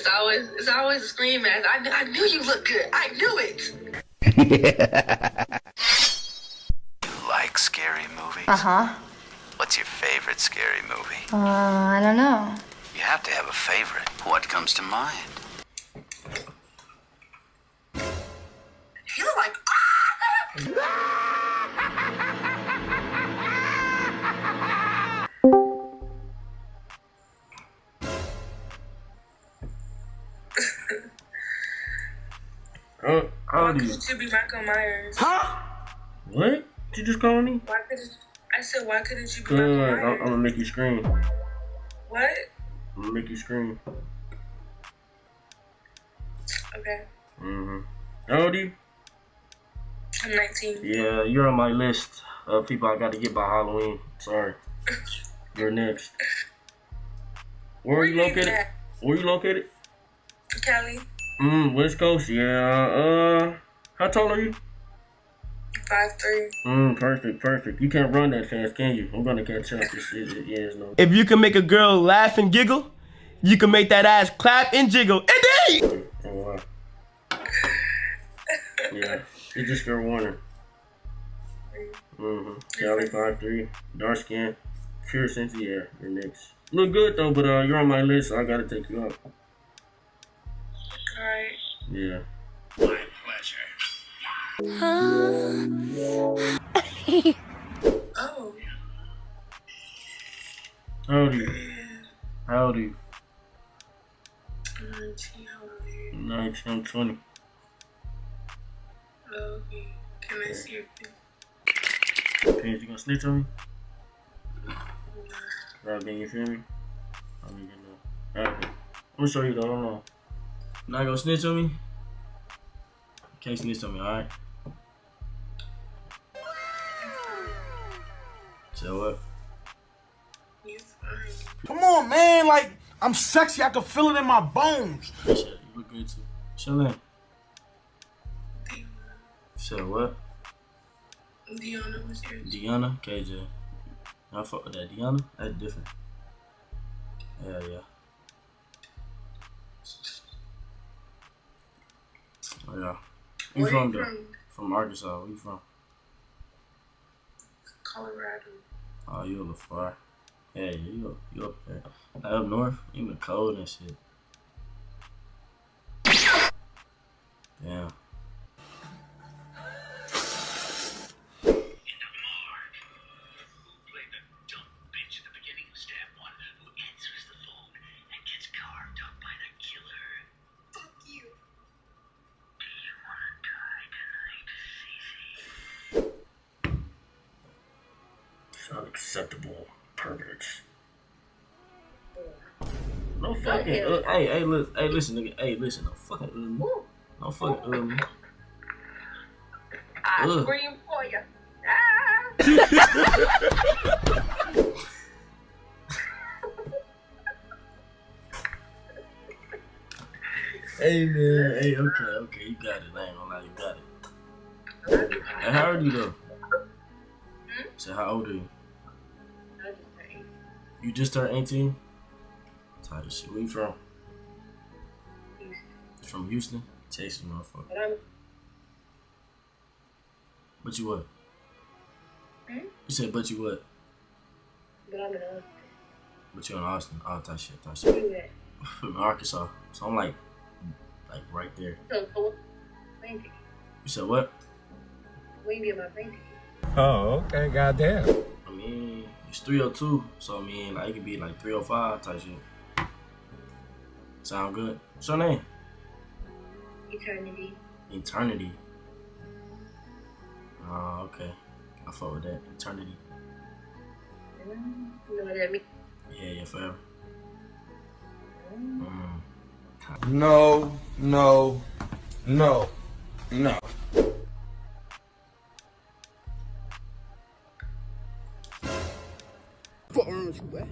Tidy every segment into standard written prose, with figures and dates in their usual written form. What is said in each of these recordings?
It's always a scream match. I knew you looked good. I knew it. You like scary movies? Uh-huh. What's your favorite scary movie? I don't know. You have to have a favorite. What comes to mind? He looked like How old are you? It should be Michael Myers. Huh? What? You just called me? I said, why couldn't you be Good. Michael I'm Myers? gonna make you scream. What? I'm gonna make you scream. Okay. How old are you? I'm 19. Yeah, you're on my list of people I gotta get by Halloween. Sorry. You're next. Where are you located? Where you located? Cali. West Coast. Yeah. How tall are you? 5'3". Perfect. You can't run that fast, can you? I'm gonna catch up. No. If you can make a girl laugh and giggle, you can make that ass clap and jiggle. Indeed! Oh, wow. Yeah, it's just fair warning. Cali 5'3", dark skin, pure sense. Yeah, you're next. Look good though, but you're on my list, so I gotta take you up. Alright. Yeah. My pleasure. Oh. How old are you? How old are you? 19. How old are you? 19, I'm 20. Okay. Can I see your pin? Pins, you gonna snitch on me? Right, then you feel me? I don't even know. Okay. I'm gonna show you though, hold on. Not gonna snitch on me? Can't snitch on me, alright? So what? You fine. Come on, man. Like, I'm sexy. I can feel it in my bones. Appreciate it. You look good too. Chillin'. So what? Deanna was yours. Deanna? KJ. I fuck with that. Deanna? That's different. Yeah. Oh, yeah. You Where from you though? from? From Arkansas. Where you from? Colorado. Oh, you a little far. Yeah, you up there. Like up north, you in the cold and shit. Damn. Unacceptable perverts. No fucking. Hey, listen, nigga. Hey, listen. No fucking. No fucking. I scream for you. Hey man. Hey, okay. You got it. I ain't gonna lie, you got it. Hey, how old are you though? So how old are you? You just turned 18? Tight of shit. Where you from? Houston. From Houston? Texas, motherfucker. But you what? You said, but you what? But I'm in Austin. But you in Austin? Oh, type shit. Where you at? From Arkansas. So I'm like right there. So what? Plane ticket. You said what? Where you get my plane ticket? Oh, okay. Goddamn. I mean, it's 302. So I mean, like it could be like 305 type shit. Sound good? What's your name? Eternity. Eternity. Oh, okay. I fuck with that. Eternity. You know what that means? Yeah, forever. No. Fuck wrong with you, boy?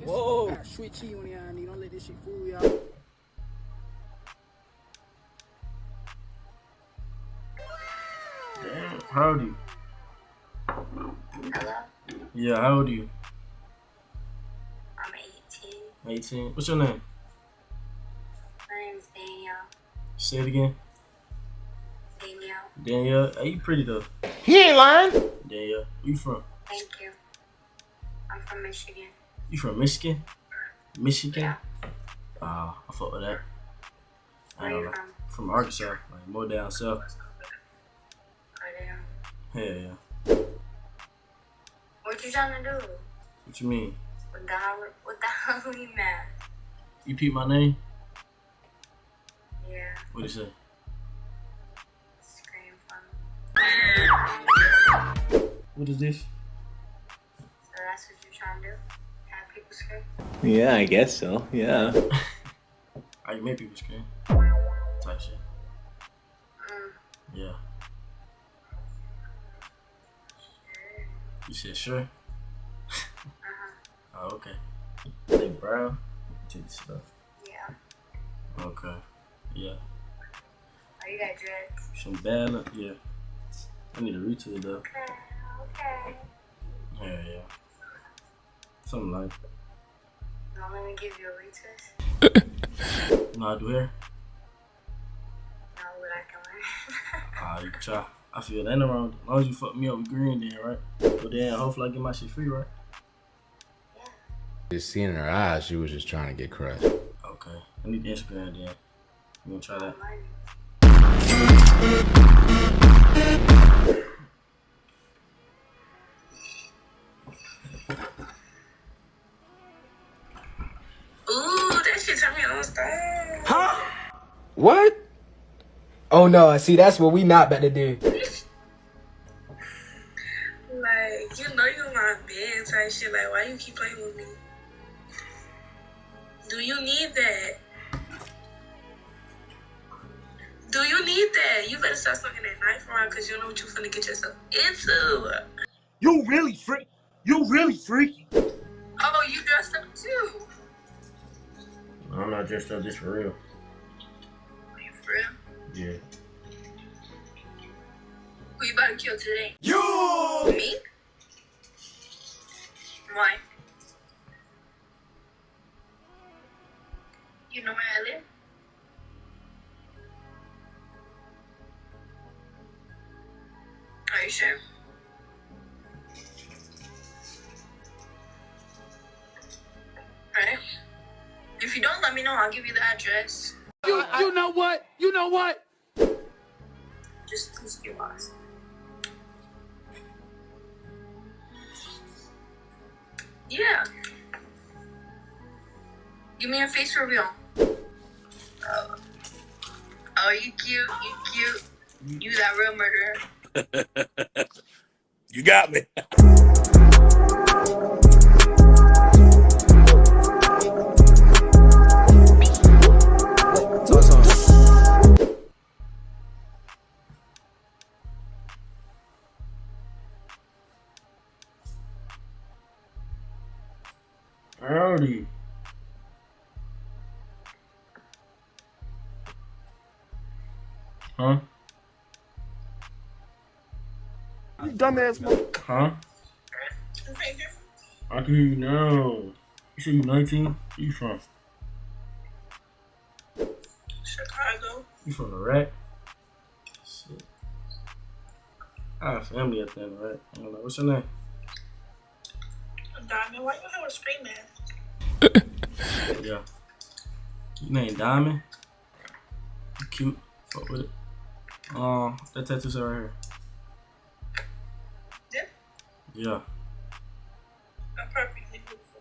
Whoa. I got sweet cheese on y'all, nigga. Don't let this shit fool y'all. Damn, how old are you? Hello? Yeah, how old are you? I'm 18. 18. What's your name? Say it again. Danielle. Danielle, hey, you pretty though. He ain't lying. Danielle, where you from? Thank you. I'm from Michigan. You from Michigan? Michigan? Yeah. I fuck with that. Where you from? From Arkansas, like more down south. Oh, damn. Hell yeah. What you trying to do? What you mean? What the hell are you mad? You peep my name? Yeah. What'd you say? Scream fun. What is this? So that's what you're trying to do? Have people scream? Yeah, I guess so. Yeah. I make people scream. Type shit. Yeah. Sure. You said sure? Uh-huh. Oh, okay. Hey, Brown. Take this stuff. Yeah. Okay. Yeah. Oh, you got dreads? Some bad luck. Yeah. I need a retweet though. Okay. Yeah. Something like that. Don't let me give you a retwist. You know how to do hair? Know what I can learn. You can try. I feel that ain't no wrong. As long as you fuck me up with green then, right? But then hopefully I get my shit free, right? Yeah. Just seeing in her eyes, she was just trying to get crushed. Okay. I need the Instagram then. You gonna try that? I'm learning. Ooh, that shit turned me on style. Huh? What? Oh no, see that's what we not about to do. Like, you know you my man type shit. Like, why you keep playing with me? Do you need that? Do you need that? You better start swinging that knife around because you know what you finna get yourself into. You really freaky. Oh, you dressed up too. I'm not dressed up this for real. Are you for real? Yeah. Who you about to kill today? You! Me? Why? You know where I live? Are you sure? Alright. If you don't let me know, I'll give you the address. You know what? Just please be lost. Yeah. Give me a face reveal. Oh, you cute. You that real murderer. You got me. Howdy. Huh? You dumbass mother. Huh? I can hear you now. You say you 19? Where you from? Chicago. You from Iraq? Shit. I have family up there in Iraq. I don't know. What's your name? Diamond, why you have a scream at? Yeah. Your name Diamond? You cute. Fuck with it. That tattoo's right here. Yeah? Yeah. I'm perfectly beautiful.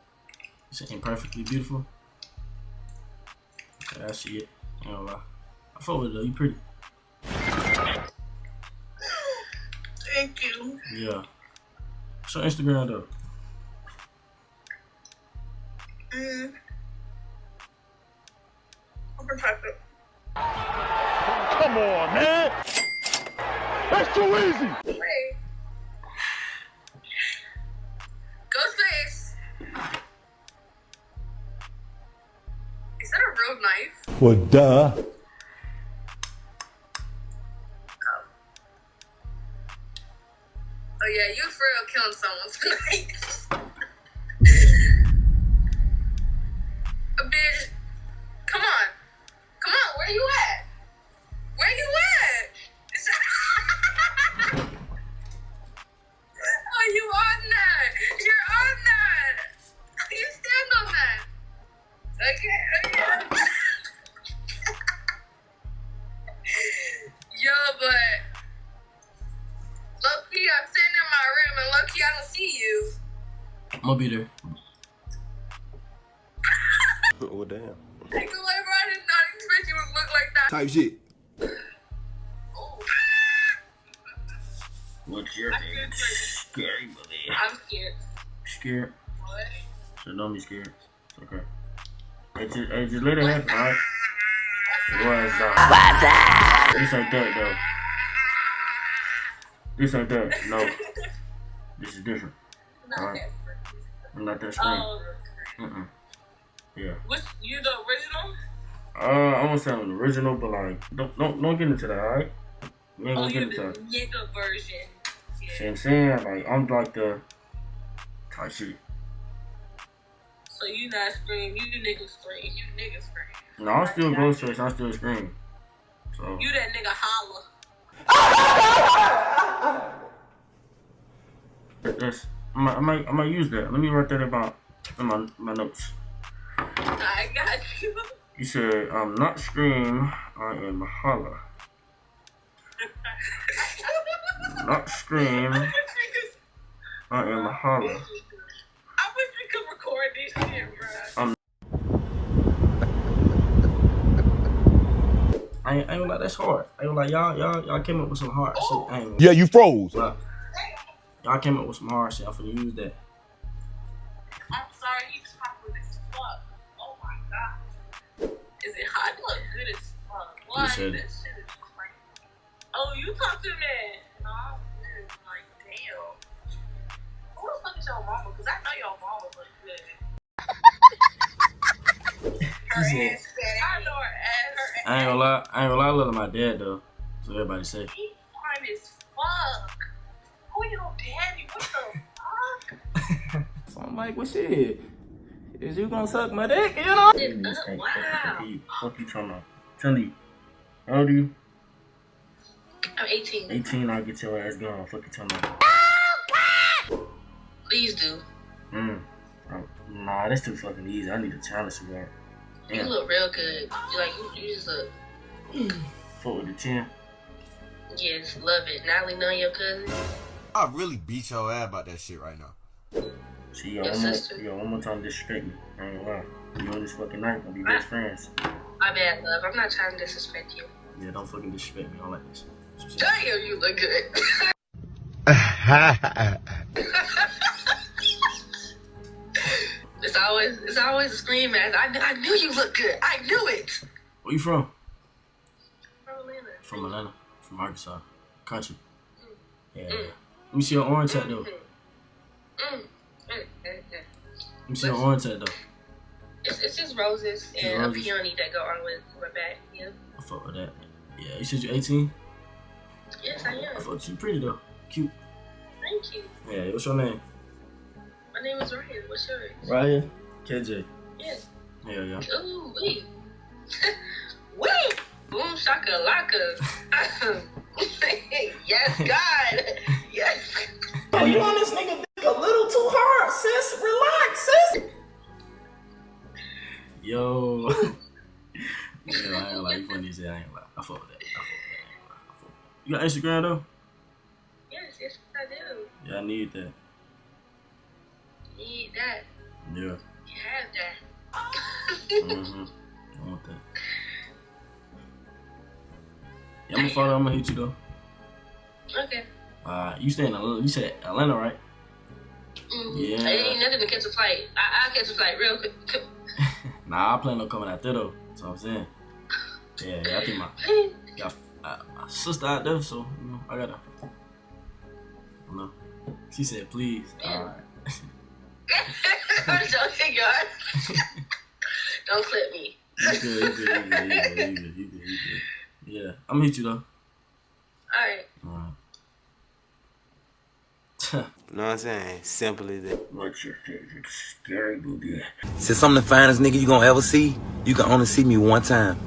You say imperfectly beautiful? Okay, I see it. I ain't gonna lie. I fuck with it though. You pretty. Thank you. Yeah. What's your Instagram though? Open private. Come on, man. That's too easy. Wait. Ghostface. Is that a real knife? Well, duh. Oh yeah, you for real killing someone tonight. A bitch. Come on, where you at? Where you at? Oh, you on that? You're on that. You stand on that. Okay. Yo, but low-key, I'm sitting in my room, and low-key, I don't see you. I'm gonna be there. Oh, damn. I ain't gonna lie, bro, I did not expect you to look like that. Type shit. Oh. What's your favorite scary movie? I'm scared. Scared? What? So don't be scared. It's okay. Hey, just let it happen, alright? What's up? This ain't that, though. This ain't that. No. This is different. Alright? I'm not that scream. Yeah. Which, you the original? I won't say I'm the original, but like, don't get into that, alright? We ain't gonna get into that. Nigga version. See what I'm saying? Like, I'm like the type shit. So you not scream, you nigga scream, you nigga scream. No, I'm still Ghostface, I still scream. So. You that nigga holler. I might use that. Let me write that about in my notes. I got you. You said, I'm not scream, I am holler. Not scream, I am a holler. I wish we could record this shit, bro. I ain't gonna lie, that's hard. I ain't gonna lie, y'all came up with some hard shit. I ain't gonna Yeah, you froze. lie. Y'all came up with some hard shit. I'm finna use that. I'm sorry, you chocolate as fuck. Oh my god. Is it hot? You look good as fuck. Why? That shit is crazy. Oh, you talk to me. No, I'm good. Like, damn. Who the fuck is your mama? Because I know your mama look good. Her She ass fat. I know her ass. I ain't gonna lie, I love my dad though. So everybody say. He's fine as fuck. Who your daddy? What the fuck? So I'm like, well shit. Is you gonna suck my dick, you know? Wow. Fuck you talking about? Tell me. How old are you? I'm 18. 18, I'll get your ass gone. Fuck you talking about? Please do. Nah, that's too fucking easy. I need a challenge for that. You look real good. You just look. Fuck with the chin. Yes, love it. Natalie, know your cousin? I really beat your ass about that shit right now. See, Your sister. one more time disrespect me. I ain't gonna lie. You on this fucking night gonna be best friends. My bad, love. I'm not trying to disrespect you. Yeah, don't fucking disrespect me. I don't like this. Damn, you look good. It's always a scream at. I knew you look good. I knew it. Where you from? From Atlanta. From Atlanta. From Arkansas. Country. Yeah. Let me see your orange hat though. Let me see your orange hat though. It's just roses and a peony that go on with my back. Yeah. I fuck with that. Yeah, you said you're 18? Yes, I am. I thought you pretty though. Cute. Thank you. Yeah, what's your name? My name is Ryan. What's yours? Ryan. KJ. Yes. Yeah, yeah. Ooh, wee. Wee. Boom, shakalaka. Yes, God. Yes. Oh, you on this nigga dick a little too hard, sis. Relax, sis. Yo. Yeah, I ain't like you funny as hell. I ain't lie. I fuck with that. You got Instagram though? Yes, I do. Yeah, I need that. Need that. Yeah. You have that. I want that. Yeah, I'm gonna follow. I'm gonna hit you though. Okay. You stay in Atlanta? You said Atlanta, right? Yeah. It ain't nothing to catch a flight. I'll catch a flight real quick. Nah, I plan on coming out there though. That's what I'm saying. Yeah, I think got my sister out there, so you know, I gotta. You know. She said, please. Alright. I'm joking, guys. Don't clip me. You good. Yeah, I'm gonna hit you though. Alright. You know what I'm saying? Simple as that. What's your favorite scary movie? Since I'm the finest nigga you gonna ever see, you can only see me one time.